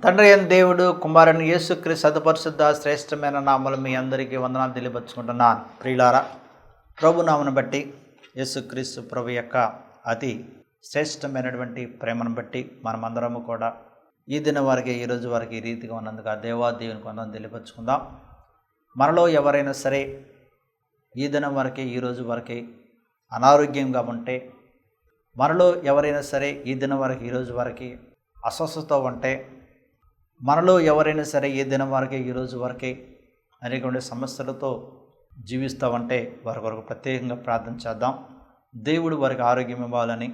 తండ్రి అయిన దేవుడు కుమారుని యేసుక్రీస్తు అతిపరిశుద్ధ శ్రేష్టమైన నామములు మీ అందరికీ వందనాలు తెలియపరుచుకుంటున్నాను. ప్రియులారా, ప్రభు నామను బట్టి యేసుక్రీస్తు ప్రభు యొక్క అతి శ్రేష్టమైనటువంటి ప్రేమను బట్టి మనమందరము కూడా ఈ దిన వారికి ఈరోజు వారికి ఈ రీతిగా ఉన్నందుకు ఆ దేవాదేవునికి వందనం తెలియపరుచుకుందాం. మనలో ఎవరైనా సరే ఈ దినం వరకు ఈరోజు వరకు అనారోగ్యంగా ఉంటే, మనలో ఎవరైనా సరే ఈ దినం వరకు ఈరోజు వరకు అస్వస్థత ఉంటే, మనలో ఎవరైనా సరే ఈ దినం వరకే ఈరోజు వరకే అనేక సమస్యలతో జీవిస్తూ ఉంటే వారి కొరకు ప్రత్యేకంగా ప్రార్థన చేద్దాం. దేవుడు వారికి ఆరోగ్యం ఇవ్వాలని,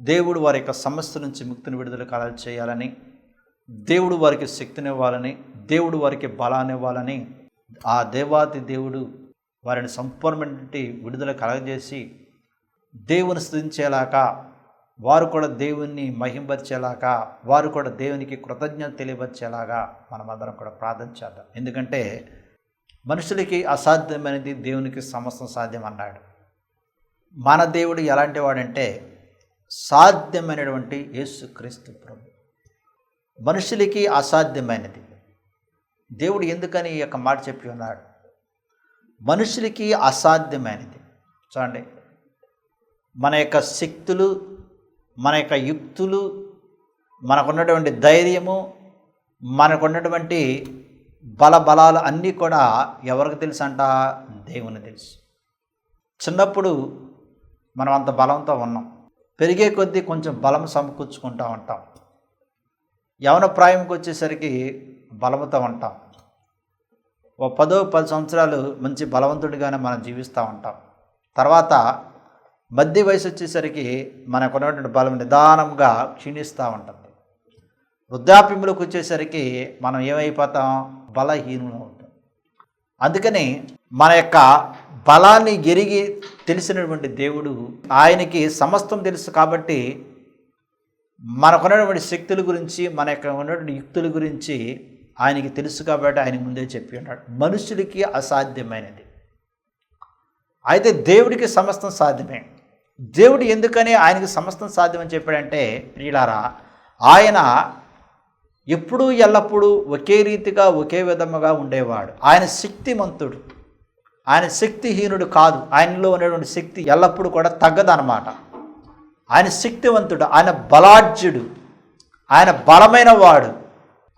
దేవుడు వారి యొక్క సమస్య నుంచి ముక్తిని విడుదల కలగ చేయాలని, దేవుడు వారికి శక్తినివ్వాలని, దేవుడు వారికి బలాన్ని ఇవ్వాలని ఆ దేవాతి దేవుడు వారిని సంపూర్ణమైన విడుదల కలగజేసి దేవుని స్తుతించేలాగా, వారు కూడా దేవుణ్ణి మహింపరిచేలాగా, వారు కూడా దేవునికి కృతజ్ఞత తెలియపరిచేలాగా మనమందరం కూడా ప్రార్థన చేద్దాం. ఎందుకంటే మనుషులకి అసాధ్యమైనది దేవునికి సమస్తం సాధ్యం అన్నాడు. మన దేవుడు ఎలాంటి వాడంటే సాధ్యమైనటువంటి యేసుక్రీస్తు ప్రభు. మనుషులకి అసాధ్యమైనది దేవుడు ఎందుకని ఈ యొక్క మాట చెప్పి ఉన్నాడు? మనుషులకి అసాధ్యమైనది. చూడండి, మన యొక్క శక్తులు, మన యొక్క యుక్తులు, మనకున్నటువంటి ధైర్యము, మనకున్నటువంటి బలాలు అన్నీ కూడా ఎవరికి తెలుసు అంట? దేవుని తెలుసు. చిన్నప్పుడు మనం అంత బలంతో ఉన్నాం, పెరిగే కొద్దీ కొంచెం బలం సమకూర్చుకుంటూ ఉంటాం. యవన ప్రాయంకి వచ్చేసరికి బలముతో ఉంటాం. ఓ 10 సంవత్సరాలు మంచి బలవంతుడిగానే మనం జీవిస్తూ ఉంటాం. తర్వాత మధ్య వయసు వచ్చేసరికి మనకు ఉన్నటువంటి బలం నిదానంగా క్షీణిస్తూ ఉంటుంది. వృద్ధాప్యంలోకి వచ్చేసరికి మనం ఏమైపోతాం? బలహీనం అవుతాం. అందుకని మన యొక్క బలాన్ని ఎరిగి తెలిసినటువంటి దేవుడు, ఆయనకి సమస్తం తెలుసు కాబట్టి మనకున్నటువంటి శక్తుల గురించి, మన యొక్క ఉన్నటువంటి యుక్తుల గురించి ఆయనకి తెలుసు కాబట్టి ఆయన ముందే చెప్పి ఉన్నాడు. మనుషులకి అసాధ్యమైనది అయితే దేవుడికి సమస్తం సాధ్యమే. దేవుడు ఎందుకని ఆయనకి సమస్తం సాధ్యమని చెప్పాడంటే, ప్రియులారా, ఆయన ఎప్పుడూ ఎల్లప్పుడూ ఒకే రీతిగా ఒకే విధముగా ఉండేవాడు. ఆయన శక్తిమంతుడు, ఆయన శక్తిహీనుడు కాదు. ఆయనలో ఉన్నటువంటి శక్తి ఎల్లప్పుడూ కూడా తగ్గదన్నమాట. ఆయన శక్తివంతుడు, ఆయన బలాఢ్యుడు, ఆయన బలమైన వాడు.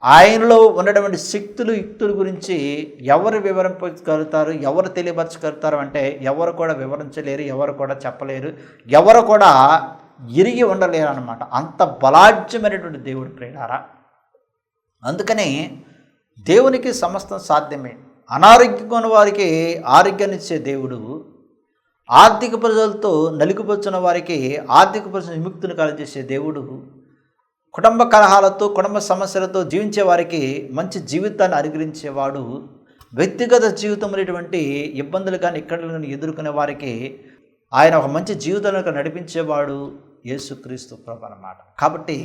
ఆయనలో ఉన్నటువంటి శక్తులు యుక్తుల గురించి ఎవరు వివరింపగలుగుతారు, ఎవరు తెలియపరచగలుగుతారు అంటే ఎవరు కూడా వివరించలేరు, ఎవరు కూడా చెప్పలేరు, ఎవరు కూడా ఎరిగి ఉండలేరు అన్నమాట. అంత బలాఢ్యమైనటువంటి దేవుడు ప్రియులారా. అందుకని దేవునికి సమస్తం సాధ్యమే. అనారోగ్యంగా ఉన్న వారికి ఆరోగ్యాన్ని ఇచ్చే దేవుడు, ఆర్థిక ప్రజలతో నలిగిపోతున్న వారికి ఆర్థిక ప్రజల విముక్తిని కలుగజేసే దేవుడు, కుటుంబ కలహాలతో కుటుంబ సమస్యలతో జీవించే వారికి మంచి జీవితాన్ని అనుగ్రహించేవాడు, వ్యక్తిగత జీవితం అనేటువంటి ఇబ్బందులు కానీ ఇక్కడ ఎదుర్కొనే వారికి ఆయన ఒక మంచి జీవితాన్ని నడిపించేవాడు యేసుక్రీస్తు ప్రభు అన్నమాట. కాబట్టి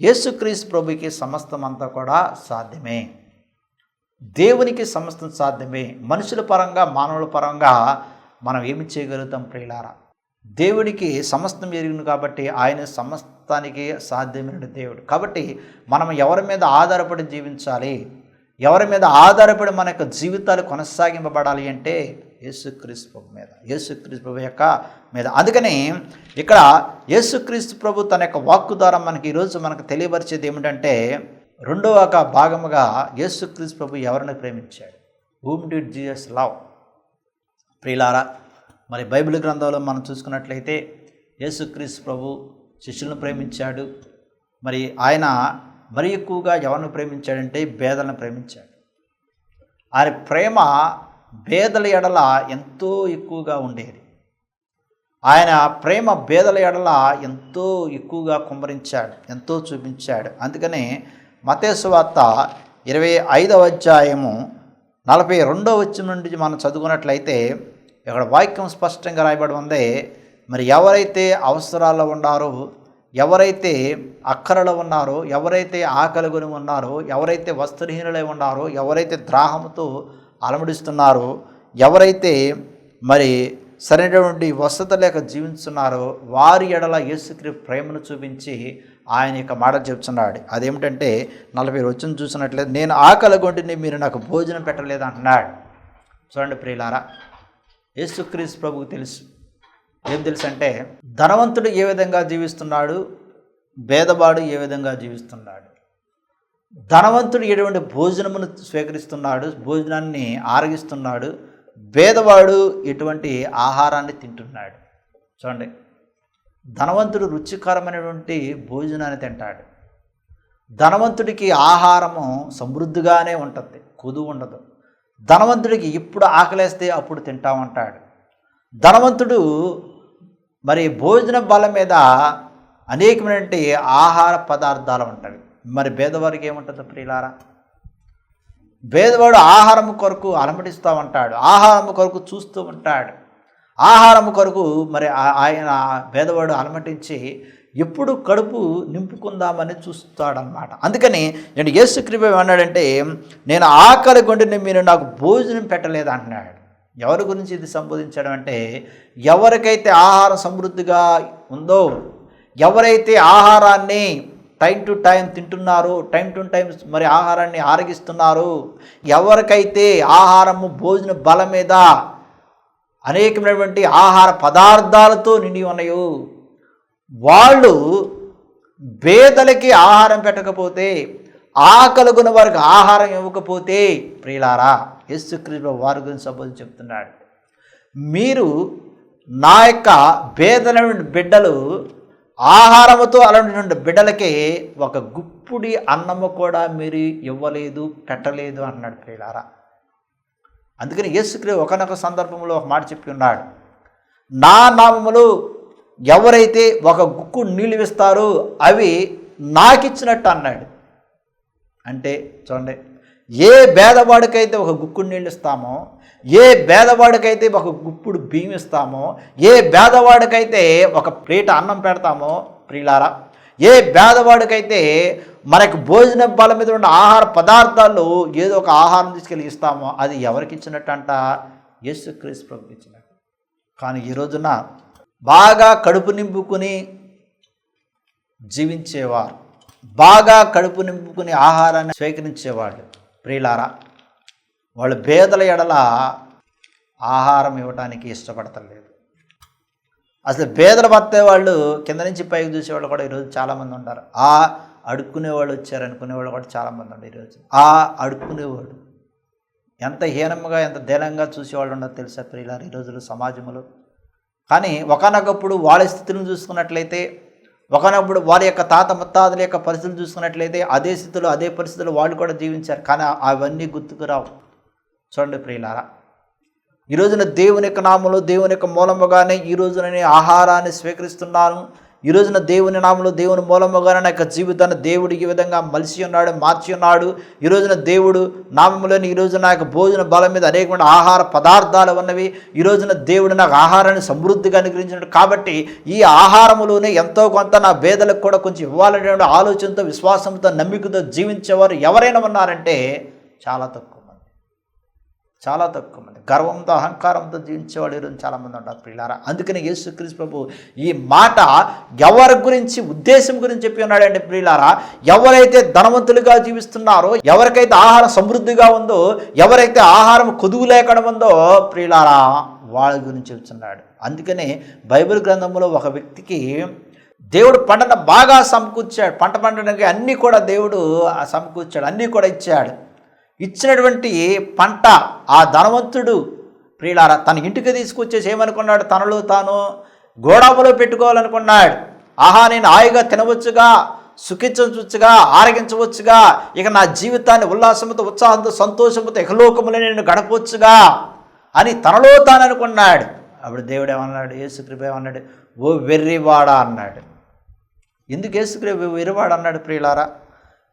యేసుక్రీస్తు ప్రభుకి సమస్తం అంతా కూడా సాధ్యమే. దేవునికి సమస్తం సాధ్యమే. మనుషుల పరంగా, మానవుల పరంగా మనం ఏమి చేయగలుగుతాం ప్రియులారా? దేవుడికి సమస్తం ఎరిగింది కాబట్టి ఆయన సమస్తానికి సాధ్యమైన దేవుడు. కాబట్టి మనం ఎవరి మీద ఆధారపడి జీవించాలి, ఎవరి మీద ఆధారపడి మన యొక్క జీవితాలు కొనసాగింపబడాలి అంటే యేసుక్రీస్తు ప్రభు మీద, యేసుక్రీస్తు ప్రభు యొక్క మీద. అందుకని ఇక్కడ యేసుక్రీస్తు ప్రభు తన యొక్క వాక్కు ద్వారా మనకి ఈరోజు మనకు తెలియపరిచేది ఏమిటంటే, రెండవ ఒక భాగముగా యేసుక్రీస్తు ప్రభు ఎవరిని ప్రేమించాడు? Whom did Jesus love? ప్రియులారా, మరి బైబిల్ గ్రంథంలో మనం చూసుకున్నట్లయితే యేసుక్రీస్తు ప్రభు శిష్యులను ప్రేమించాడు. మరి ఆయన మరి ఎక్కువగా ఎవరిని ప్రేమించాడంటే పేదలను ప్రేమించాడు. ఆయన ప్రేమ పేదల ఎడల ఎంతో ఎక్కువగా ఉండేది. ఆయన ప్రేమ పేదల ఎడల ఎంతో ఎక్కువగా కుమ్మరించాడు, ఎంతో చూపించాడు. అందుకనే మత్తయి సువార్త 25వ అధ్యాయము 42వ వచనం నుండి మనం చదువుకున్నట్లయితే ఇక్కడ వాక్యం స్పష్టంగా రాయబడి ఉంది. మరి ఎవరైతే అవసరాల్లో ఉన్నారో, ఎవరైతే అక్కరలో ఉన్నారో, ఎవరైతే ఆకలిగొని ఉన్నారో, ఎవరైతే వస్త్రహీనులై ఉన్నారో, ఎవరైతే దాహంతో అలమడిస్తున్నారో, ఎవరైతే మరి సరైనటువంటి వసతి లేక జీవిస్తున్నారో వారి ఎడల యేసుక్రీస్తు ప్రేమను చూపించి ఆయన యొక్క మాట చెప్తున్నాడు. అదేమిటంటే 40 వచనం చూసినట్లయితే, నేను ఆకలిగొంటిని మీరు నాకు భోజనం పెట్టలేదు అంటున్నాడు. చూడండి ప్రియులారా, యేసుక్రీస్తు ప్రభువుకు తెలుసు. ఏం తెలుసు అంటే, ధనవంతుడు ఏ విధంగా జీవిస్తున్నాడు, పేదవాడు ఏ విధంగా జీవిస్తున్నాడు. ధనవంతుడు ఎటువంటి భోజనమును స్వీకరిస్తున్నాడు, భోజనాన్ని ఆరగిస్తున్నాడు. పేదవాడు ఎటువంటి ఆహారాన్ని తింటున్నాడు. చూడండి, ధనవంతుడు రుచికరమైనటువంటి భోజనాన్ని తింటాడు. ధనవంతుడికి ఆహారము సమృద్ధిగానే ఉంటుంది, కొదువు ఉండదు. ధనవంతుడికి ఇప్పుడు ఆకలేస్తే అప్పుడు తింటా ఉంటాడు. ధనవంతుడు మరి భోజన బల మీద అనేకమైనటువంటి ఆహార పదార్థాలు ఉంటాయి. మరి పేదవారికి ఏముంటుందో ప్రియులారా? పేదవాడు ఆహారం కొరకు అలమటిస్తూ ఉంటాడు, ఆహారం కొరకు చూస్తూ ఉంటాడు. ఆహారం కొరకు మరి ఆయన పేదవాడు అలమటించి ఎప్పుడు కడుపు నింపుకుందామని చూస్తాడనమాట. అందుకని నేను యేసుక్రీస్తు ఏమన్నాడంటే, నేను ఆకలి కొండిని మీరు నాకు భోజనం పెట్టలేదు అంటున్నాడు. ఎవరి గురించి ఇది సంబోధించడం అంటే, ఎవరికైతే ఆహారం సమృద్ధిగా ఉందో, ఎవరైతే ఆహారాన్ని టైం టు టైం తింటున్నారో, టైం టు టైం మరి ఆహారాన్ని ఆరగిస్తున్నారు, ఎవరికైతే ఆహారము భోజన బల మీద అనేకమైనటువంటి ఆహార పదార్థాలతో నిండి ఉన్నాయో, వాళ్ళు పేదలకి ఆహారం పెట్టకపోతే, ఆకలిగొన్న వారికి ఆహారం ఇవ్వకపోతే, ప్రియులారా, యేసుక్రీస్తు వారి గురించి సంబోధించి చెప్తున్నాడు. మీరు నా యొక్క పేదలైన బిడ్డలు ఆహారముతో అలాంటి బిడ్డలకి ఒక గుప్పుడి అన్నము కూడా మీరు ఇవ్వలేదు, పెట్టలేదు అన్నాడు ప్రియులారా. అందుకని యేసుక్రీస్తు ఒకనొక సందర్భంలో ఒక మాట చెప్పి ఉన్నాడు, నా నామములో ఎవరైతే ఒక గుక్కు నీళ్ళు ఇస్తారో అవి నాకిచ్చినట్టు అన్నాడు. అంటే చూడండి, ఏ పేదవాడికైతే ఒక గుక్కుడు నీళ్ళు ఇస్తామో, ఏ పేదవాడికైతే ఒక గుప్పుడు బియ్యం ఇస్తామో, ఏ పేదవాడికైతే ఒక ప్లేట్ అన్నం పెడతామో ప్రియులారా, ఏ పేదవాడికైతే మనకు భోజన బల మీద ఉన్న ఆహార పదార్థాలు ఏదో ఒక ఆహారం తీసుకెళ్ళి ఇస్తామో అది ఎవరికి ఇచ్చినట్టు అంట? యేసుక్రీస్తు ప్రభువుకి ఇచ్చినట్టు. కానీ ఈ రోజున బాగా కడుపు నింపుకుని జీవించేవారు, బాగా కడుపు నింపుకుని ఆహారాన్ని స్వీకరించేవాళ్ళు ప్రియులారా, వాళ్ళు పేదల ఎడల ఆహారం ఇవ్వడానికి ఇష్టపడతలేదు. అసలు పేదల బతే వాళ్ళు కింద నుంచి పైకి చూసేవాళ్ళు కూడా ఈరోజు చాలామంది ఉంటారు. అడుక్కునేవాళ్ళు వచ్చారు అనుకునేవాళ్ళు కూడా చాలామంది ఉన్నారు ఈరోజు. అడుక్కునేవాడు ఎంత హీనంగా, ఎంత దీనంగా చూసేవాళ్ళు ఉండదు తెలుసా ప్రియులారా ఈ రోజులు సమాజంలో. కానీ ఒకనొకప్పుడు వాళ్ళ స్థితిని చూసుకున్నట్లయితే, ఒకనప్పుడు వారి యొక్క తాత ముత్తాతల యొక్క పరిస్థితులు చూసుకున్నట్లయితే అదే స్థితిలో అదే పరిస్థితుల్లో వాళ్ళు కూడా జీవించారు. కానీ అవన్నీ గుర్తుకు రావు. చూడండి ప్రియులారా, ఈ రోజున దేవుని యొక్క నామములో, దేవుని యొక్క మూలముగానే ఈ రోజున నేను ఆహారాన్ని స్వీకరిస్తున్నాను. ఈ రోజున దేవుని నామములో, దేవుని మూలముగానే నా యొక్క జీవితాన్ని దేవుడు ఈ విధంగా మలిసి ఉన్నాడు, మార్చి ఉన్నాడు. ఈ రోజున దేవుడు నామములోని ఈ రోజున నా యొక్క భోజన బలం మీద అనేకమైన ఆహార పదార్థాలు ఉన్నవి. ఈ రోజున దేవుడు నాకు ఆహారాన్ని సమృద్ధిగా అనుగ్రహించినాడు. కాబట్టి ఈ ఆహారములోనే ఎంతో కొంత నా పేదలకు కూడా కొంచెం ఇవ్వాలనే ఆలోచనతో, విశ్వాసంతో, నమ్మికతో జీవించేవారు ఎవరైనా ఉన్నారంటే చాలా తక్కువ మంది. గర్వంతో, అహంకారంతో జీవించేవాళ్ళు ఈరోజు చాలామంది ఉంటారు ప్రియులారా. అందుకని యేసుక్రీస్తు ప్రభు ఈ మాట ఎవరి గురించి, ఉద్దేశం గురించి చెప్పి ఉన్నాడంటే ప్రియులారా, ఎవరైతే ధనవంతులుగా జీవిస్తున్నారో, ఎవరికైతే ఆహారం సమృద్ధిగా ఉందో, ఎవరైతే ఆహారం కొదువు లేకుండా ఉందో ప్రియులారా, వాళ్ళ గురించి చెప్తున్నాడు. అందుకనే బైబిల్ గ్రంథంలో ఒక వ్యక్తికి దేవుడు పంటను బాగా సమకూర్చాడు. పంట పండడానికి అన్నీ కూడా దేవుడు సమకూర్చాడు, అన్నీ కూడా ఇచ్చాడు. ఇచ్చినటువంటి పంట ఆ ధనవంతుడు ప్రియులారా తన ఇంటికి తీసుకొచ్చేసి ఏమనుకున్నాడు? తనలో తాను గోడాములో పెట్టుకోవాలనుకున్నాడు. నేను హాయిగా తినవచ్చుగా, సుఖించవచ్చుగా, ఆరగించవచ్చుగా, ఇక నా జీవితాన్ని ఉల్లాసంతో, ఉత్సాహంతో, సంతోషంతో ఇహలోకములో నేను గడపవచ్చుగా అని తనలో తాను అనుకున్నాడు. అప్పుడు దేవుడు ఏమన్నాడు? యేసుక్రీస్తు ఏమన్నాడు? ఓ వెర్రివాడా అన్నాడు. ఎందుకు యేసుక్రీస్తు వెర్రివాడు అన్నాడు ప్రియులారా?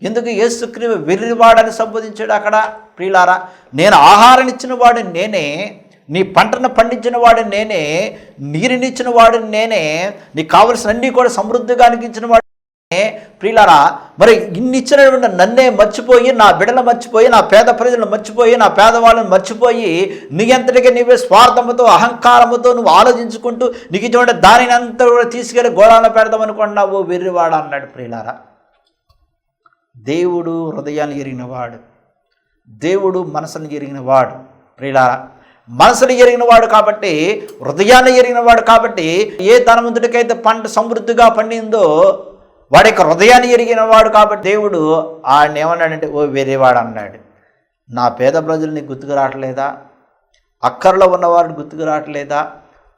ఎందుకు యేసుక్రీస్తు వెర్రివాడని సంబోధించాడు అక్కడ ప్రియులారా? నేను ఆహారం ఇచ్చిన వాడిని నేనే, నీ పంటను పండించిన వాడిని నేనే, నీరునిచ్చిన వాడిని నేనే, నీకు కావలసిన అన్నీ కూడా సమృద్ధిగా అనిపించిన వాడు ప్రియులారా, మరి ఇన్ని ఇచ్చినటువంటి నన్నే మర్చిపోయి, నా బిడ్డలు మర్చిపోయి, నా పేద ప్రజలను మర్చిపోయి, నా పేదవాళ్ళని మర్చిపోయి, నీ అంతటికీ నీవే స్వార్థముతో అహంకారముతో నువ్వు ఆలోచించుకుంటూ నీకు ఇటువంటి దానిని అంతా కూడా తీసుకెళ్ళి గోళాలను పెడదాం అనుకున్నావు వెర్రివాడు అన్నాడు. ప్రియులారా, దేవుడు హృదయాన్ని ఎరిగినవాడు, దేవుడు మనసును ఎరిగినవాడు. ప్రియులారా, మనసును ఎరిగినవాడు కాబట్టి, హృదయాన్ని ఎరిగినవాడు కాబట్టి, ఏ ధనవంతుడికైతే పంట సమృద్ధిగా పండిందో వాడి యొక్క హృదయాన్ని ఎరిగినవాడు కాబట్టి దేవుడు ఆయన ఏమన్నాడంటే, ఓ వేరేవాడు అన్నాడు. నా పేద ప్రజలు నీకు గుర్తుకు రావట్లేదా? అక్కర్లో ఉన్నవారు గుర్తుకు రావట్లేదా?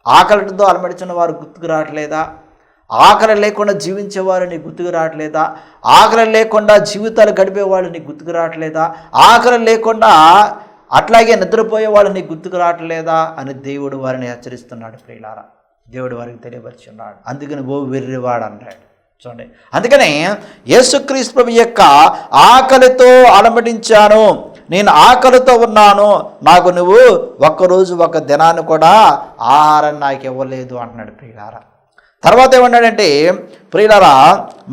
ఆకలితో అలమడిచిన వారు గుర్తుకు రావట్లేదా? ఆకలి లేకుండా జీవించేవారు నీకు గుర్తుకు రావట్లేదా? ఆకలి లేకుండా జీవితాలు గడిపేవాళ్ళు నీకు గుర్తుకు రావట్లేదా? ఆకలి లేకుండా అట్లాగే నిద్రపోయేవాళ్ళు నీకు గుర్తుకు రావట్లేదా అని దేవుడు వారిని హెచ్చరిస్తున్నాడు. ప్రియులారా, దేవుడు వారికి తెలియపరుచున్నాడు. అందుకని ఓ వెర్రివాడు అన్నాడు. చూడండి, అందుకనే యేసుక్రీస్తు ప్రభు యొక్క ఆకలితో అలమటించాను, నేను ఆకలితో ఉన్నాను, నాకు నువ్వు ఒక్కరోజు ఒక దినాన్ని కూడా ఆహారం నాకు ఇవ్వలేదు అంటున్నాడు. ప్రియులారా, తర్వాత ఏమన్నాడంటే, ప్రియులారా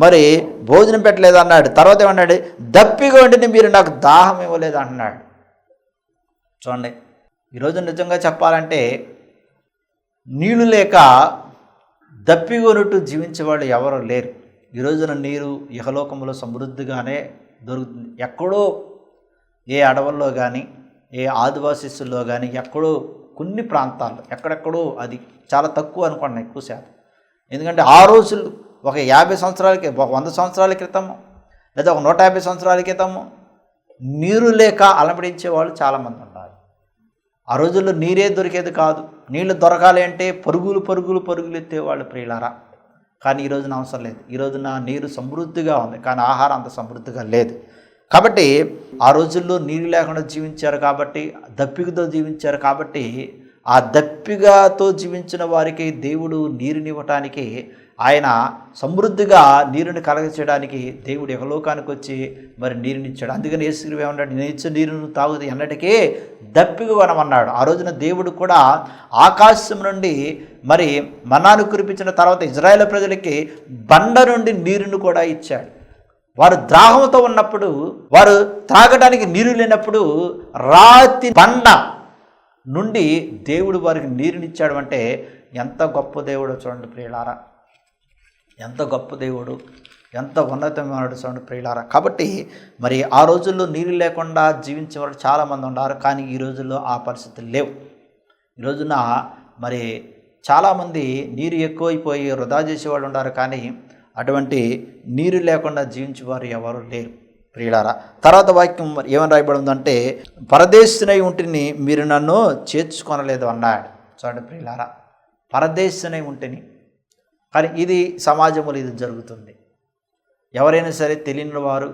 మరి భోజనం పెట్టలేదు అన్నాడు. తర్వాత ఏమన్నాడు, దప్పిగా ఉండి మీరు నాకు దాహం ఇవ్వలేదు అంటున్నాడు. చూడండి, ఈరోజు నిజంగా చెప్పాలంటే నీళ్లు లేక దప్పిగొనుట్టు జీవించేవాళ్ళు ఎవరూ లేరు. ఈ రోజున నీరు ఇహలోకంలో సమృద్ధిగానే దొరుకుతుంది. ఎక్కడో ఏ అడవుల్లో కానీ, ఏ ఆదివాసీల్లో కానీ, ఎక్కడో కొన్ని ప్రాంతాల్లో ఎక్కడెక్కడో అది చాలా తక్కువ అనుకోండి, ఎక్కువ శాతం. ఎందుకంటే ఆ రోజులు ఒక 50 సంవత్సరాలకి, ఒక 100 సంవత్సరాల క్రితము, లేదా ఒక 150 సంవత్సరాల క్రితము నీరు లేక అలమడించే వాళ్ళు చాలామంది ఉన్నారు. ఆ రోజుల్లో నీరే దొరికేది కాదు. నీళ్లు దొరకాలి అంటే పరుగులు ఎత్తేవాళ్ళు. ప్రియులారా, కానీ ఈ రోజున అవసరం లేదు. ఈ రోజున నీరు సమృద్ధిగా ఉంది, కానీ ఆహారం అంత సమృద్ధిగా లేదు. కాబట్టి ఆ రోజుల్లో నీరు లేకుండా జీవించారు కాబట్టి, దప్పికతో జీవించారు కాబట్టి, ఆ దప్పికతో జీవించిన వారికి దేవుడు నీరునివ్వటానికి, ఆయన సమృద్ధిగా నీరుని కలగచేయడానికి దేవుడు యెహోలోకానికి వచ్చి మరి నీరునిచ్చాడు. అందుకని యేసుక్రీస్తు ఏమన్నాడు, నేను ఇచ్చే నీరును తాగుతూ ఎన్నటికీ దప్పిక కొనమన్నాడు. ఆ రోజున దేవుడు కూడా ఆకాశం నుండి మరి మన్నాను కురిపించిన తర్వాత ఇజ్రాయేల్ ప్రజలకి బండ నుండి నీరును కూడా ఇచ్చాడు. వారు దాహంతో ఉన్నప్పుడు, వారు త్రాగడానికి నీరు లేనప్పుడు రాతి బండ నుండి దేవుడు వారికి నీరునిచ్చాడు. అంటే ఎంత గొప్ప దేవుడో చూడండి ప్రియులారా, ఎంత గొప్ప దేవుడు, ఎంత ఉన్నతమైనడు చూడండి ప్రియులారా. కాబట్టి మరి ఆ రోజుల్లో నీరు లేకుండా జీవించేవారు చాలామంది ఉన్నారు, కానీ ఈ రోజుల్లో ఆ పరిస్థితులు లేవు. ఈ రోజున మరి చాలామంది నీరు ఎక్కువైపోయి వృధా చేసేవాళ్ళు ఉన్నారు, కానీ అటువంటి నీరు లేకుండా జీవించేవారు ఎవరు లేరు ప్రియులారా. తర్వాత వాక్యం ఏమని రాయబడి ఉందంటే, పరదేశినై ఉంటిని మీరు నన్ను చేర్చుకొనలేదు అన్నాడు. చూడండి ప్రియులారా, పరదేశినై ఉంటిని. కానీ ఇది సమాజంలో ఇది జరుగుతుంది. ఎవరైనా సరే తెలియని వారు,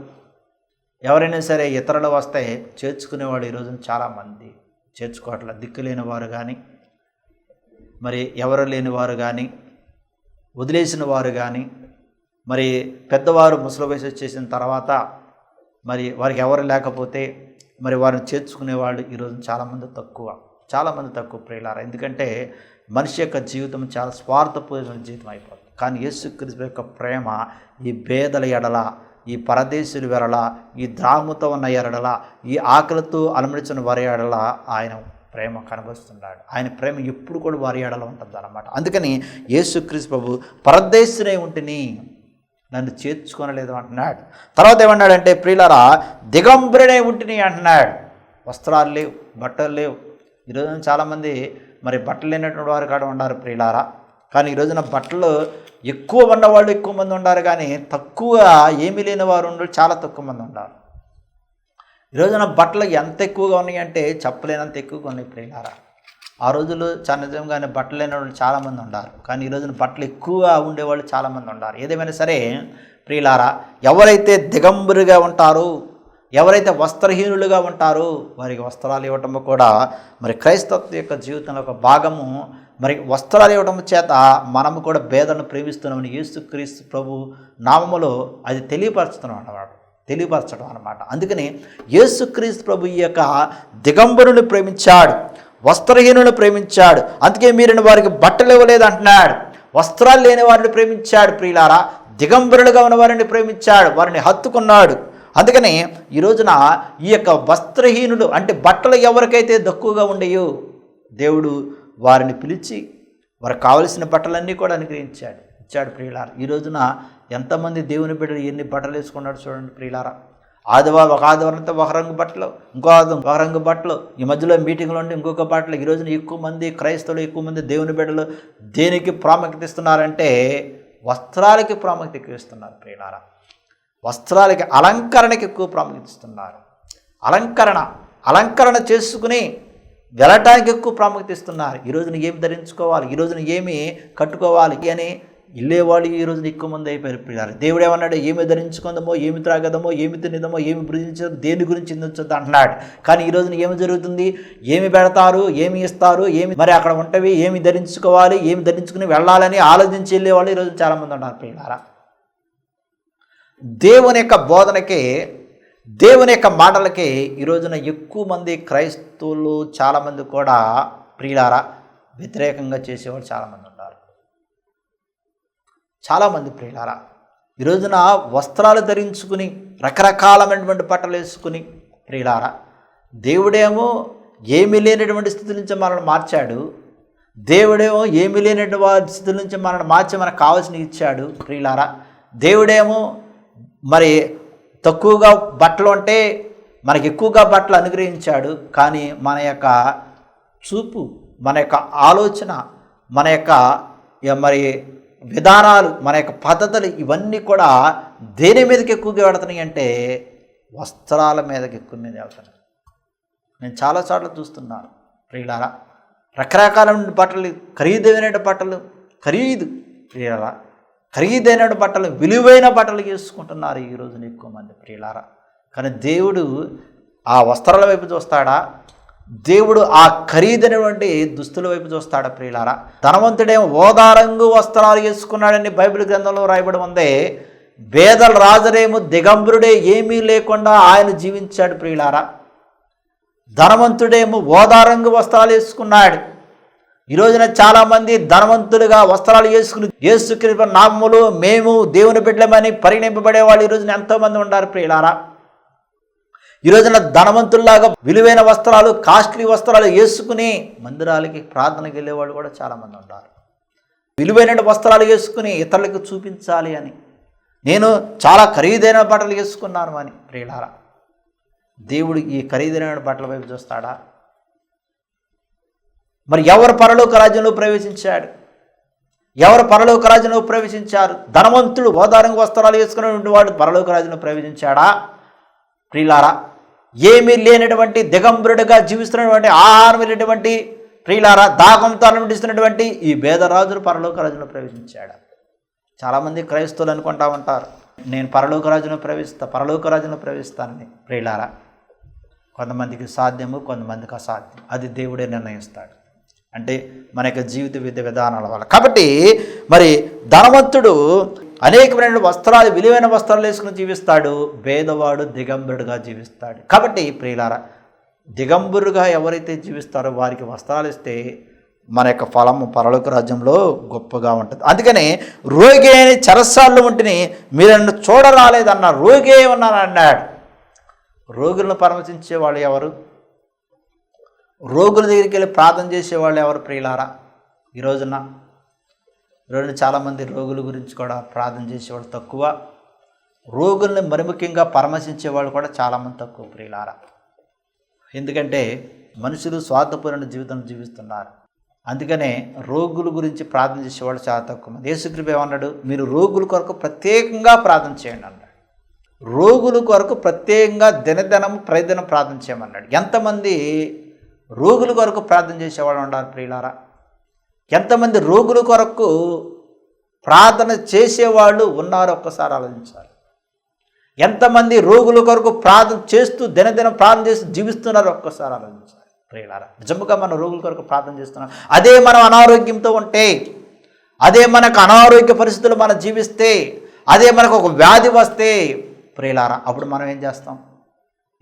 ఎవరైనా సరే ఇతరులు వస్తే చేర్చుకునేవాడు ఈరోజు చాలామంది చేర్చుకోవట్ల. దిక్కులేని వారు కానీ, మరి ఎవరు లేని వారు కానీ, వదిలేసిన వారు కానీ, మరి పెద్దవారు ముసలి వయసు వచ్చేసిన తర్వాత మరి వారికి ఎవరు లేకపోతే మరి వారిని చేర్చుకునేవాళ్ళు ఈరోజు చాలామంది తక్కువ ప్రియులారా. ఎందుకంటే మనిషి యొక్క జీవితం చాలా స్వార్థపూరితమైన జీవితం అయిపోతుంది. కానీ యేసుక్రీస్తు యొక్క ప్రేమ ఈ పేదల ఎడల, ఈ పరదేశుల ఎడల, ఈ దాహముతో ఉన్న ఎడల, ఈ ఆకలితో అలమడించిన వారి ఎడల ఆయన ప్రేమ కనబరుస్తున్నాడు. ఆయన ప్రేమ ఎప్పుడు కూడా వారి ఎడల ఉంటుంది అన్నమాట. అందుకని యేసుక్రీస్తు ప్రభు పరదేశునై ఉంటిని నన్ను చేర్చుకొనలేదు అంటున్నాడు. తర్వాత ఏమన్నాడంటే, ప్రియులారా దిగంబరుడై ఉంటిని అంటున్నాడు. వస్త్రాలు లేవు, బట్టలు లేవు. ఈరోజు చాలామంది మరి బట్టలు లేనటువంటి వారు కాడ ఉన్నారు ప్రియులారా. కానీ ఈరోజున బట్టలు ఎక్కువ ఉన్నవాళ్ళు ఎక్కువ మంది ఉన్నారు, కానీ తక్కువ ఏమీ లేని వారు చాలా తక్కువ మంది ఉన్నారు. ఈరోజున బట్టలు ఎంత ఎక్కువగా ఉన్నాయంటే చెప్పలేనంత ఎక్కువగా ఉన్నాయి ప్రియులారా. ఆ రోజుల్లో చాలా నిజంగానే బట్టలు లేని వాళ్ళు చాలామంది ఉన్నారు, కానీ ఈ రోజున బట్టలు ఎక్కువగా ఉండేవాళ్ళు చాలామంది ఉన్నారు. ఏదేమైనా సరే ప్రియులారా, ఎవరైతే దిగంబరుగా ఉంటారో, ఎవరైతే వస్త్రహీనులుగా ఉంటారో వారికి వస్త్రాలు ఇవ్వటం కూడా మరి క్రైస్తత్వం యొక్క జీవితంలో ఒక భాగము. మరి వస్త్రాలు ఇవ్వడం చేత మనము కూడా భేదను ప్రేమిస్తున్నామని యేసుక్రీస్తు ప్రభు నామములో అది తెలియపరచడం అన్నమాట. అందుకని యేసుక్రీస్తు ప్రభు ఈ యొక్క దిగంబరుని ప్రేమించాడు, వస్త్రహీనులను ప్రేమించాడు. అందుకే మీరు వారికి బట్టలు ఇవ్వలేదు అంటున్నాడు. వస్త్రాలు లేని వారిని ప్రేమించాడు ప్రియులారా. దిగంబరులుగా ఉన్న వారిని ప్రేమించాడు, వారిని హత్తుకున్నాడు. అందుకని ఈ రోజున ఈ యొక్క వస్త్రహీనులు అంటే బట్టలు ఎవరికైతే తక్కువగా ఉండేయో దేవుడు వారిని పిలిచి వారికి కావలసిన బట్టలన్నీ కూడా ఇచ్చాడు ప్రియులారా. ఈ రోజున ఎంతమంది దేవుని బిడ్డలు ఎన్ని బట్టలు వేసుకున్నాడు చూడండి ప్రియులారా. ఒక ఆదివారం అంతా ఒక రంగు బట్టలు, ఇంకో ఆదివారం ఒక రంగు బట్టలు, ఈ మధ్యలో మీటింగ్లో ఉండి ఇంకొక బట్టలు. ఈ రోజున ఎక్కువ మంది క్రైస్తవులు, ఎక్కువ మంది దేవుని బిడ్డలు దేనికి ప్రాముఖ్యత ఇస్తున్నారంటే వస్త్రాలకి ప్రాముఖ్యత ఇస్తున్నారు ప్రియులారా. వస్త్రాలకి, అలంకరణకి ఎక్కువ ప్రాముఖ్యత ఇస్తున్నారు. అలంకరణ చేసుకుని వెళ్ళటానికి ఎక్కువ ప్రాముఖ్యత ఇస్తున్నారు. ఈ రోజున ఏమి ధరించుకోవాలి, ఈ రోజున ఏమి కట్టుకోవాలి అని ఇల్లేవాళ్ళు ఈ రోజున ఎక్కువ మంది అయిపోయారు ప్రియులారా. దేవుడు ఏమన్నాడు, ఏమి ధరించుకుందామో, ఏమి త్రాగదమో, ఏమి తినేదమో, ఏమి భుజించదో, దేని గురించి చిందించొద్దు అంటున్నాడు. కానీ ఈ రోజున ఏమి జరుగుతుంది, ఏమి పెడతారు, ఏమి ఇస్తారు, ఏమి మరి అక్కడ ఉంటవి, ఏమి ధరించుకోవాలి, ఏమి ధరించుకుని వెళ్ళాలని ఆలోచించి వెళ్ళేవాళ్ళు ఈ రోజు చాలామంది ఉన్నారు ప్రియులారా. దేవుని యొక్క బోధనకి, దేవుని యొక్క మాటలకి ఈ రోజున ఎక్కువ మంది క్రైస్తవులు చాలామంది కూడా ప్రియులారా వ్యతిరేకంగా చేసేవాళ్ళు చాలామంది ఉన్నారు. చాలామంది ప్రియులారా ఈ రోజున వస్త్రాలు ధరించుకుని రకరకాలమైనటువంటి బట్టలు వేసుకుని ప్రియులారా దేవుడేమో ఏమీ లేనటువంటి స్థితి నుంచి మనల్ని మార్చాడు. దేవుడేమో ఏమీ లేనటువంటి స్థితి నుంచి మనల్ని మార్చి మనకు కావాల్సినవి ఇచ్చాడు ప్రియులారా. దేవుడేమో మరి తక్కువగా బట్టలు అంటే మనకి ఎక్కువగా బట్టలు అనుగ్రహించాడు. కానీ మన యొక్క చూపు, మన యొక్క ఆలోచన, మన యొక్క మరి విధానాలు, మన యొక్క పద్ధతులు ఇవన్నీ కూడా దేని మీదకి ఎక్కువగా వెళుతున్నాయి అంటే వస్త్రాల మీదకి ఎక్కువ మీద వెళ్తున్నాయి. నేను చాలాసార్లు చూస్తున్నాను ప్రియులారా. రకరకాలైన బట్టలు, ఖరీదైన బట్టలు, ప్రియులారా ఖరీదైన బట్టలు, విలువైన బట్టలు వేసుకుంటున్నారు ఈ రోజున ఎక్కువ మంది ప్రియులారా. కానీ దేవుడు ఆ వస్త్రాల వైపు చూస్తాడా? దేవుడు ఆ ఖరీదైనటువంటి దుస్తుల వైపు చూస్తాడా ప్రియులారా? ధనవంతుడేమో ఓదారంగు వస్త్రాలు వేసుకున్నాడని బైబిల్ గ్రంథంలో రాయబడి ఉంది. పేదల రాజుడేమో దిగంబరుడే, ఏమీ లేకుండా ఆయన జీవించాడు ప్రియులారా. ధనవంతుడేమో ఓదారంగు వస్త్రాలు వేసుకున్నాడు. ఈ రోజున చాలామంది ధనవంతులుగా వస్త్రాలు వేసుకుని యేసుక్రీస్తు నామములో మేము దేవుని బిడ్డలమని పరిగణింపబడే వాళ్ళు ఈ రోజున ఎంతోమంది ఉన్నారు ప్రియులారా. ఈ రోజున ధనవంతుల్లాగా విలువైన వస్త్రాలు, కాస్ట్లీ వస్త్రాలు వేసుకుని మందిరాలకి ప్రార్థనకి వెళ్ళేవాళ్ళు కూడా చాలామంది ఉన్నారు. విలువైన వస్త్రాలు వేసుకుని ఇతరులకు చూపించాలి అని, నేను చాలా ఖరీదైన బట్టలు వేసుకున్నాను అని ప్రియులారా. దేవుడు ఈ ఖరీదైన బట్టల వైపు చూస్తాడా? మరి ఎవరు పరలోక రాజ్యంలో ప్రవేశించాడు? ఎవరు పరలోక రాజ్యంలో ప్రవేశించారు? ధనవంతుడు ఓదారంగు వస్త్రాలు వేసుకునేటువంటి వాడు పరలోక రాజ్యంలో ప్రవేశించాడా ప్రియులారా? ఏమీ లేనటువంటి దిగంబరుడుగా జీవిస్తున్నటువంటి, ఆహారం లేనటువంటి ప్రియులారా దాహంతో అలమటిస్తున్నటువంటి ఈ పేదరాజులు పరలోక రాజ్యంలో ప్రవేశించాడా? చాలామంది క్రైస్తవులు అనుకుంటా ఉంటారు, నేను పరలోక రాజ్యంలో ప్రవేశిస్తానని ప్రియులారా. కొంతమందికి సాధ్యము, కొంతమందికి అసాధ్యం. అది దేవుడే నిర్ణయిస్తాడు. అంటే మన యొక్క జీవిత విధానాల వల్ల. కాబట్టి మరి ధనవంతుడు అనేకమైన వస్త్రాలు, విలువైన వస్త్రాలు వేసుకుని జీవిస్తాడు. పేదవాడు దిగంబరుడుగా జీవిస్తాడు. కాబట్టి ప్రియులారా దిగంబరుగా ఎవరైతే జీవిస్తారో వారికి వస్త్రాలు ఇస్తే మన యొక్క ఫలము పరలోక రాజ్యంలో గొప్పగా ఉంటుంది. అందుకని రోగి అని చెరసాల్లో ఉంటేని మీరు నన్ను చూడరాలేదన్న, రోగి ఉన్నాను అన్నాడు. రోగులను పరామర్శించే వాళ్ళు ఎవరు? రోగుల దగ్గరికి వెళ్ళి ప్రార్థన చేసేవాళ్ళు ఎవరు ప్రియులారా? ఈ రోజున చాలామంది రోగుల గురించి కూడా ప్రార్థన చేసేవాళ్ళు తక్కువ. రోగుల్ని మరి ముఖ్యంగా పరామర్శించేవాళ్ళు కూడా చాలామంది తక్కువ ప్రియులారా. ఎందుకంటే మనుషులు స్వార్థపూర్ణ జీవితం జీవిస్తున్నారు. అందుకనే రోగుల గురించి ప్రార్థన చేసేవాళ్ళు చాలా తక్కువ మంది. యేసుక్రీస్తు ఏమన్నాడు? మీరు రోగుల కొరకు ప్రత్యేకంగా ప్రార్థన చేయండి అన్నాడు. రోగుల కొరకు ప్రత్యేకంగా దినదినం ప్రతిదినం ప్రార్థన చేయమన్నాడు. ఎంతమంది రోగుల కొరకు ప్రార్థన చేసేవాళ్ళు ఉన్నారు ప్రియులారా? ఎంతమంది రోగుల కొరకు ప్రార్థన చేసేవాళ్ళు ఉన్నారు ఒక్కసారి ఆలోచించాలి. ఎంతమంది రోగుల కొరకు ప్రార్థన చేస్తూ దినదినం ప్రార్థన చేస్తూ జీవిస్తున్నారు ఒక్కసారి ఆలోచించాలి ప్రియులారా. నిజంగా మనం రోగుల కొరకు ప్రార్థన చేస్తున్నాం. అదే మనం అనారోగ్యంతో ఉంటే, అదే మనకు అనారోగ్య పరిస్థితులు మనం జీవిస్తే, అదే మనకు ఒక వ్యాధి వస్తే ప్రియులారా అప్పుడు మనం ఏం చేస్తాం?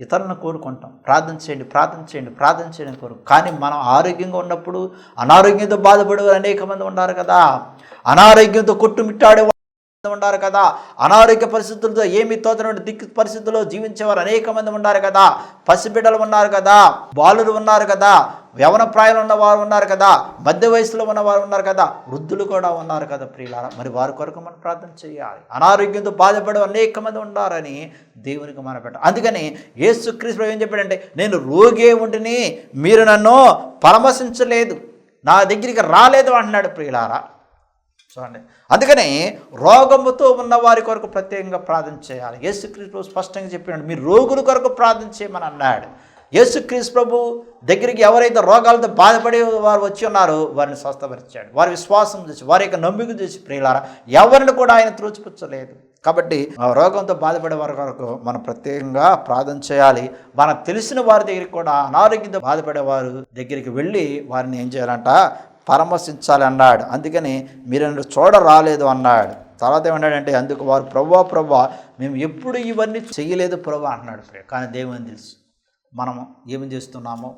ఇతరులను కోరుకుంటాం, ప్రార్థన చేయండి కోరు. కానీ మనం ఆరోగ్యంగా ఉన్నప్పుడు అనారోగ్యంతో బాధపడే అనేక మంది ఉన్నారు కదా. అనారోగ్యంతో కొట్టుమిట్టాడే ఉన్నారు కదా, అనారోగ్య పరిస్థితులతో ఏమి తోచనటువంటి దిక్కు పరిస్థితుల్లో జీవించేవారు అనేక మంది ఉన్నారు కదా, పసిబిడ్డలు ఉన్నారు కదా, బాలురు ఉన్నారు కదా, యవన ప్రాయంలో ఉన్నవారు ఉన్నారు కదా, మధ్య వయసులో ఉన్నవారు ఉన్నారు కదా, వృద్ధులు కూడా ఉన్నారు కదా ప్రియులారా. మరి వారి కొరకు మనం ప్రార్థన చేయాలి. అనారోగ్యంతో బాధపడే అనేక మంది ఉన్నారని దేవునికి మనం పెట్టాలి. అందుకని యేసుక్రీస్తు ఏం చెప్పాడంటే, నేను రోగే ఉంటిని, మీరు నన్ను పరామర్శించలేదు, నా దగ్గరికి రాలేదు అంటున్నాడు ప్రియులారా. చూడండి, అందుకని రోగముతో ఉన్న వారి కొరకు ప్రత్యేకంగా ప్రార్థన చేయాలి. యేసుక్రీస్తు స్పష్టంగా చెప్పినాడు, మీరు రోగుల కొరకు ప్రార్థన చేయమని అన్నాడు. యేసుక్రీస్తు ప్రభు దగ్గరికి ఎవరైతే రోగాలతో బాధపడే వారు వచ్చి ఉన్నారో వారిని స్వస్థపరిచాడు. వారి విశ్వాసం చూసి, వారి యొక్క నమ్మిక చూసి ప్రియులారా, ఎవరిని కూడా ఆయన త్రోసిపుచ్చలేదు. కాబట్టి రోగంతో బాధపడే వారి కొరకు మనం ప్రత్యేకంగా ప్రార్థన చేయాలి. మనకు తెలిసిన వారి దగ్గరికి కూడా, అనారోగ్యంతో బాధపడే వారు దగ్గరికి వెళ్ళి వారిని ఏం చేయాలంట, పరామర్శించాలి అన్నాడు. అందుకని మీరు నన్ను చూడరాలేదు అన్నాడు. తర్వాత ఏమన్నాడంటే, అందుకు వారు ప్రభువా మేము ఎప్పుడు ఇవన్నీ చేయలేదు ప్రభు అన్నాడు. కానీ దేవుని తెలుసు మనము ఏమి చేస్తున్నామో,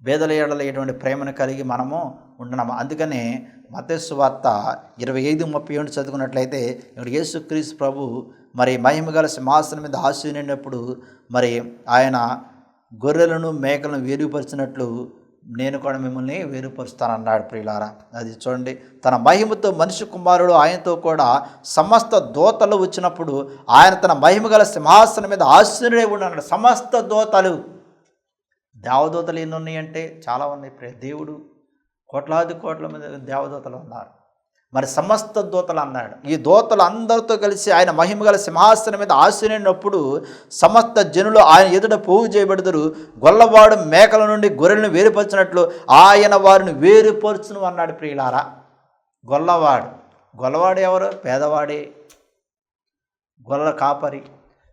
పేదల ఎడల ఎటువంటి ప్రేమను కలిగి మనము ఉంటున్నాము. అందుకని మత్తయి సువార్త 25:37 చదువుకున్నట్లయితే, ఇక్కడ యేసుక్రీస్తు ప్రభు మరి మహిమగల సింహాసనం మీద ఆసీనుడైనప్పుడు మరి ఆయన గొర్రెలను మేకలను వేరుపరిచినట్లు నేను కూడా మిమ్మల్ని వేరుపరుస్తానన్నాడు ప్రియులారా. అది చూడండి, తన మహిమతో మనిషి కుమారుడు ఆయనతో కూడా సమస్త దూతలు వచ్చినప్పుడు ఆయన తన మహిమగల సింహాసనం మీద ఆసీనుడై ఉన్నాడు. సమస్త దూతలు, దేవదూతలు ఎన్ని ఉన్నాయంటే చాలా ఉన్నాయి. దేవుడు కోట్లాది కోట్ల మంది దేవదూతలు ఉన్నారు. మరి సమస్త దూతలు అన్నాడు. ఈ దూతలు అందరితో కలిసి ఆయన మహిమగల సింహాసనం మీద ఆసీనుడైనప్పుడు సమస్త జనులు ఆయన ఎదుట పోగు చేయబెడతారు. గొల్లవాడు మేకల నుండి గొర్రెలను వేరుపరిచినట్లు ఆయన వారిని వేరుపరుచును అన్నాడు ప్రియులారా. గొల్లవాడు ఎవరు? పేదవాడే, గొల్ల కాపరి.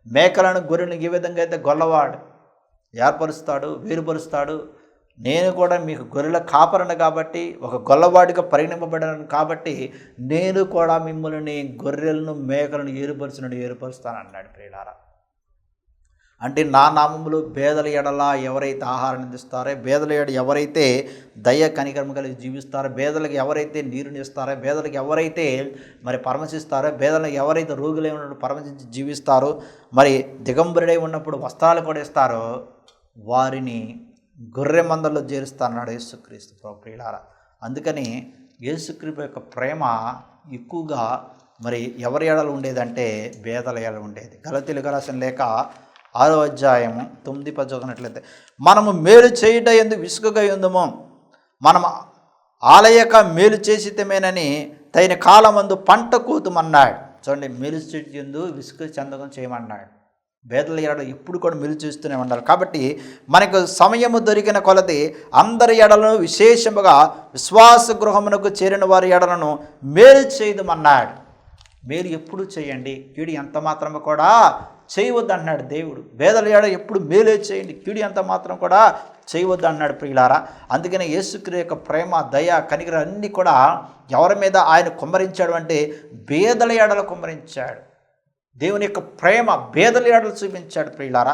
మేకలను గొర్రెలను ఏ విధంగా అయితే గొల్లవాడు ఏర్పరుస్తాడు, వేరుపరుస్తాడు, నేను కూడా మీకు గొర్రెల కాపరను కాబట్టి, ఒక గొల్లవాడిగా పరిగణింపబడను కాబట్టి నేను కూడా మిమ్మల్ని గొర్రెలను మేకలను ఏరుపరుస్తాను అన్నాడు ప్రియులారా. అంటే నా నామములో పేదల ఎడల ఎవరైతే ఆహారాన్ని అందిస్తారో, పేదల ఎడ ఎవరైతే దయ కనికరం కలిగి జీవిస్తారో, పేదలకు ఎవరైతే నీరుని ఇస్తారో, పేదలకు ఎవరైతే మరి పరమశిస్తారో, పేదలకు ఎవరైతే రోగులై ఉన్నప్పుడు పరమశించి జీవిస్తారో, మరి దిగంబరుడై ఉన్నప్పుడు వస్త్రాలు కూడా ఇస్తారో వారిని గొర్రె మందల్లో చేరుస్తానన్నాడు యేసుక్రీస్తు ప్రియులారా. అందుకని యేసుక్రీస్తు యొక్క ప్రేమ ఎక్కువగా మరి ఎవరి ఎడలు ఉండేదంటే పేదల ఎడలు ఉండేది. గలతీయులకు రాసిన లేఖ 6వ అధ్యాయము 9 చదువుకున్నట్లయితే, మనము మేలు చేయుట ఎందుకు విసుగుగా ఉందమో, మనం ఆలయక మేలు చేసితమేనని తగిన కాలమందు పంట కూతుమన్నాడు. చూడండి, మేలు చేయుట ఎందుకు విసుగు చెందకం చేయమన్నాడు. పేదల ఎడలు ఎప్పుడు కూడా మేలు చేస్తూనే ఉండాలి. కాబట్టి మనకు సమయము దొరికిన కొలది అందరి ఎడలను, విశేషముగా విశ్వాస గృహమునకు చేరిన వారి ఎడలను మేలు చేయదమన్నాడు. మేలు ఎప్పుడు చేయండి, కీడు ఎంత మాత్రము కూడా చేయవద్దు అన్నాడు దేవుడు. పేదల ఎడ ఎప్పుడు మేలే చేయండి, కీడు ఎంత మాత్రం కూడా చేయవద్దు అన్నాడు ప్రియులారా. అందుకనే యేసుక్రీస్తు యొక్క ప్రేమ, దయ, కనికరం అన్నీ కూడా ఎవరి మీద ఆయన కుమ్మరించాడు అంటే పేదల ఎడల కుమ్మరించాడు. దేవుని యొక్క ప్రేమ పేదల ఎడల చూపించాడు ప్రియులారా.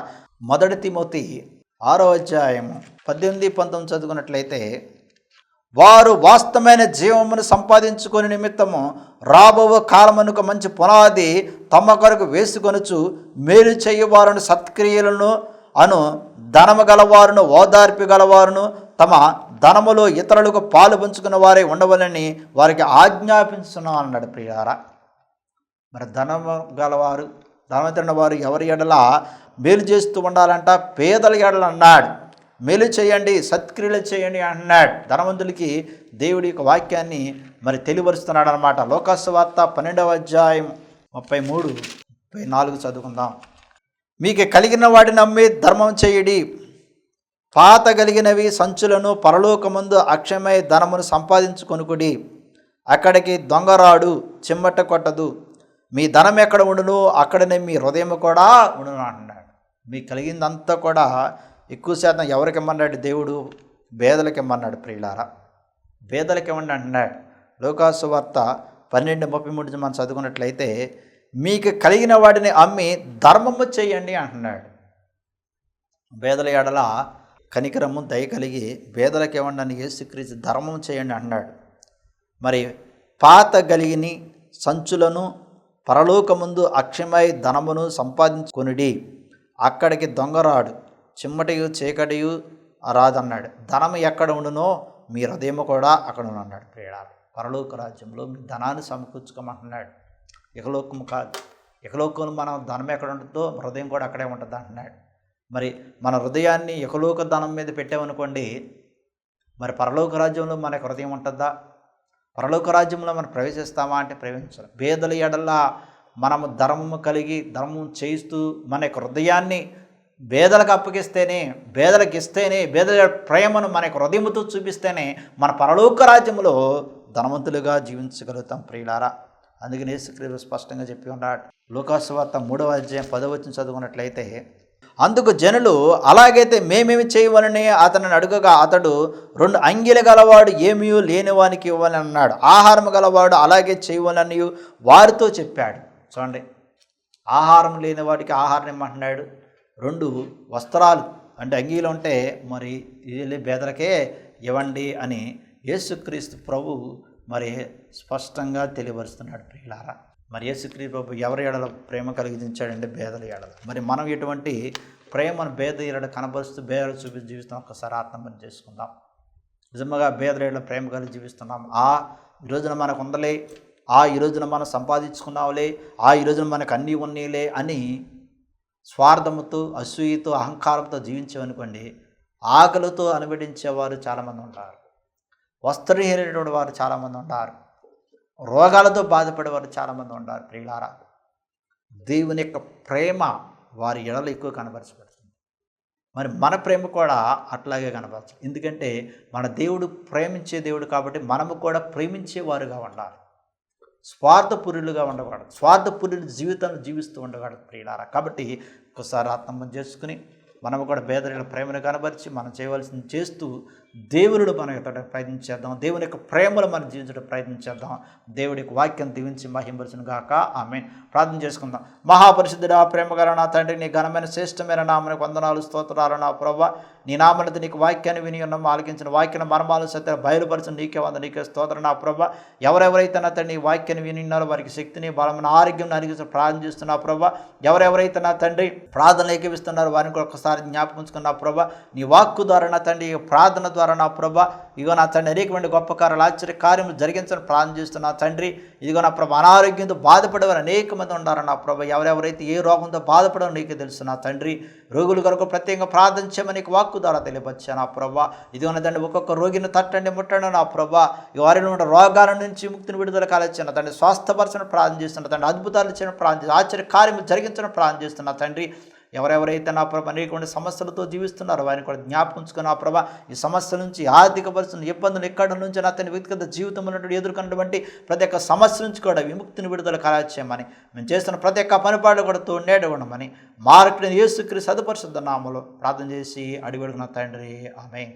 1 తిమోతి 6వ అధ్యాయము 18-19 చదువుకున్నట్లయితే, వారు వాస్తవమైన జీవమును సంపాదించుకొని నిమిత్తము రాబో కాలమునకు మంచి పునాది తమ కొరకు వేసుకొనుచు మేలు చేయవారును, సత్క్రియలను ధనము గలవారును, ఓదార్పు గలవారును, తమ ధనములో ఇతరులకు పాలు పంచుకున్న వారే ఉండవలని వారికి ఆజ్ఞాపించున్నాం అన్నాడు ప్రియులారా. మరి ధనము గలవారు, ధనవంతున్న వారు ఎవరి ఎడల మేలు చేస్తూ ఉండాలంట? పేదల ఎడల అన్నాడు. మేలు చేయండి, సత్క్రియలు చేయండి అన్నాడు. ధనవంతులకి దేవుడి యొక్క వాక్యాన్ని మరి తెలియపరుస్తున్నాడు అనమాట. లోకాసు వార్త 12వ అధ్యాయం 33-34 చదువుకుందాం. మీకు కలిగిన వాటిని అమ్మి ధర్మం చేయుడి, పాత కలిగినవి సంచులను పరలోకమందు అక్షయమై ధనమును సంపాదించుకొనుకుడి, అక్కడికి దొంగరాడు చిమ్మట కొట్టదు, మీ ధనం ఎక్కడ ఉండును అక్కడనే మీ హృదయం కూడా ఉండును అన్నాడు. మీకు కలిగిందంతా కూడా ఎక్కువ శాతం ఎవరికి ఇమ్మన్నాడు దేవుడు? పేదలకి ఇమ్మన్నాడు ప్రియులారా. పేదలకి ఇవ్వండి అంటున్నాడు. లోకాసు వార్త 12:33 మనం చదువుకున్నట్లయితే, మీకు కలిగిన వాటిని అమ్మి ధర్మము చేయండి అంటున్నాడు. పేదల ఎడల కనికరము, దయ కలిగి పేదలకి ఇవ్వండి అని యేసుక్రీస్తు ధర్మం చేయండి అంటున్నాడు. మరి పాత కలిగిని సంచులను పరలోకముందు అక్షయమై ధనమును సంపాదించుకొనిడి, అక్కడికి దొంగరాడు, చిమ్మటియు చీకటియు రాదన్నాడు. ధనము ఎక్కడ ఉండునో మీ హృదయము కూడా అక్కడ అన్నాడు. ప్రియులారా, పరలోక రాజ్యంలో మీ ధనాన్ని సమకూర్చుకోమంటున్నాడు. ఇహలోకము కాదు. ఇహలోకంలో మనం ధనం ఎక్కడ ఉంటుందో హృదయం కూడా అక్కడే ఉంటుంది అంటున్నాడు. మరి మన హృదయాన్ని ఇహలోక ధనం మీద పెట్టామనుకోండి, మరి పరలోక రాజ్యంలో మనకు హృదయం ఉంటుందా? పరలోక రాజ్యంలో మనం ప్రవేశిస్తామా అంటే ప్రవేశించాలి. పేదల ఎడల మనము ధర్మము కలిగి ధర్మం చేయిస్తూ మన యొక్క హృదయాన్ని పేదలకు అప్పగిస్తేనే, పేదలకు ఇస్తేనే, పేదల ప్రేమను మన యొక్క హృదయముతో చూపిస్తేనే మన పరలోక రాజ్యంలో ధనవంతులుగా జీవించగలుగుతాం. ప్రియులారా, అందుకని యేసుక్రీస్తు స్పష్టంగా చెప్పి ఉన్నాడు. లూకాసు వార్త 3వ అధ్యాయం 10వ వచనం చదువుకున్నట్లయితే, అందుకు జనులు అలాగైతే మేమేమి చేయవలని అతనిని అడుగగా, అతడు 2 అంగీలు గలవాడు ఏమీ లేనివానికి ఇవ్వాలని అన్నాడు. ఆహారం గలవాడు అలాగే చేయవలని వారితో చెప్పాడు. చూడండి, ఆహారం లేని వాడికి ఆహారం ఇమ్మంటున్నాడు. 2 వస్త్రాలు అంటే అంగీలు ఉంటే మరి ఇది పేదలకే ఇవ్వండి అని యేసుక్రీస్తు ప్రభు మరి స్పష్టంగా తెలియపరుస్తున్నాడు. ప్రియులారా, మరి యేసుక్రీస్తు ప్రభు ఎవరి ఎడల ప్రేమ కలిగించాడంటే పేదల ఎడల. మరి మనం ఎటువంటి ప్రేమను పేద ఎడల కనబరుస్తూ పేదలు చూపి జీవిస్తాం? ఒక్కసారి ఆత్మహత్య చేసుకుందాం. నిజంగా పేదల ఎడల ప్రేమ కలిగి జీవిస్తున్నాం. ఈ రోజున మనకు ఉందలే, ఈ రోజున మనం సంపాదించుకున్నావులే, ఈ రోజున మనకు అన్నీ ఉన్నీలే అని స్వార్థముతో, అసూయతో, అహంకారంతో జీవించామనుకోండి, ఆకలితో అనుభవించేవారు చాలామంది ఉంటారు. వస్త్రహీనటువంటి వారు చాలామంది ఉంటారు. రోగాలతో బాధపడేవారు చాలామంది ఉంటారు. ప్రియులారా, దేవుని యొక్క ప్రేమ వారి ఎడల ఎక్కువ కనబరచబడుతుంది. మరి మన ప్రేమ కూడా అట్లాగే కనబరచు. ఎందుకంటే మన దేవుడు ప్రేమించే దేవుడు కాబట్టి మనము కూడా ప్రేమించేవారుగా ఉండాలి. స్వార్థపురులుగా ఉండకూడదు. స్వార్థపురులు జీవితాన్ని జీవిస్తూ ఉండకూడదు. ప్రియులారా, కాబట్టి ఒకసారి ఆత్మహత్య చేసుకుని మనము కూడా పేదల ప్రేమను కనబరిచి మనం చేయవలసింది చేస్తూ దేవుడు మన యొక్క ప్రయత్నించేద్దాం. దేవుని యొక్క ప్రేమను మనం జీవించడం ప్రయత్నించేద్దాం. దేవుడి యొక్క వాక్యం దీవించి మహింపరచును గాక. ఆమేన్. ప్రార్థన చేసుకుందాం. మహాపరిశుద్ధుడా, ప్రేమగల నా తండ్రి, నీ ఘనమైన శ్రేష్టమైన నామనికి వందనాలు, స్తోత్రాలు. నా ప్రభువా, నీ నామలతో నీకు వాక్యాన్ని విని ఉన్నాము, ఆలకించిన వాక్యాన్ని మర్మాలు సత్యాలు బయలుపరచు నీకే వంద, నీకే స్తోత్రం. నా ప్రభువా, ఎవరెవరైతే నా తండ్రి నీ వాక్యాన్ని విని ఉన్నారో వారికి శక్తిని, బలమైన ఆరోగ్యం అనిగించిన ప్రార్థన చేస్తున్నా ప్రభువా. ఎవరెవరైతే నా తండ్రి ప్రార్థనలు ఏకీవిస్తున్నారో వారిని కూడా ఒకసారి జ్ఞాపకించుకున్న ప్రభా, నీ వాక్కు ద్వారా నా తండ్రి, ప్రార్థన ద్వారా నా ప్రభా, ఇదిగో నా తండ్రి అనేకమైన గొప్ప కార్యాలు, ఆశ్చర్య కార్యములు జరిగించని ప్రార్థన చేస్తున్నా తండ్రి. ఇదిగో నా ప్రభా, అనారోగ్యంతో బాధపడేవారు అనేక మంది ఉన్నారు నా ప్రభా. ఎవరెవరైతే ఏ రోగంతో బాధపడవో నీకే తెలుసు నా తండ్రి. రోగులు కొరకు ప్రత్యేకంగా ప్రార్థన చేయమని నీకు వాక్కు ద్వారా తెలియపరిచా నా ప్రభా. ఇదిగో నా తండ్రి, ఒక్కొక్క రోగిని తట్టండి, ముట్టండి నా ప్రభా. వారిని ఉన్న రోగాల నుంచి ముక్తిని విడుదల కాలేచిన తండ్రి, స్వస్థపరచని ప్రార్థన చేస్తున్నా తండ్రి, అద్భుతాలు చేయడం ప్రార్థన చేస్తున్నా, ఆశ్చర్య కార్యములు జరిగించడం ప్రార్థన చేస్తున్నా తండ్రి. ఎవరెవరైతే నా ప్రభా అనేటువంటి సమస్యలతో జీవిస్తున్నారో వారిని కూడా జ్ఞాపకించుకుని నా ప్రభా, ఈ సమస్యల నుంచి, ఆర్థిక పరిస్థితులు, ఇబ్బందులు ఎక్కడి నుంచి నా తన వ్యక్తిగత జీవితం ఉన్నటువంటి ఎదుర్కొన్నటువంటి ప్రతి ఒక్క సమస్య నుంచి కూడా విముక్తిని విడుదల కలగచేయమని, మేము చేస్తున్న ప్రతి ఒక్క పనిపాట్లు కూడా తోడేడు ఉండమని, మార్కుని యేసుక్రీస్తు సదుపరిశుద్ధ నామములో ప్రార్థన చేసి అడిగి నా తండ్రి. ఆమేన్.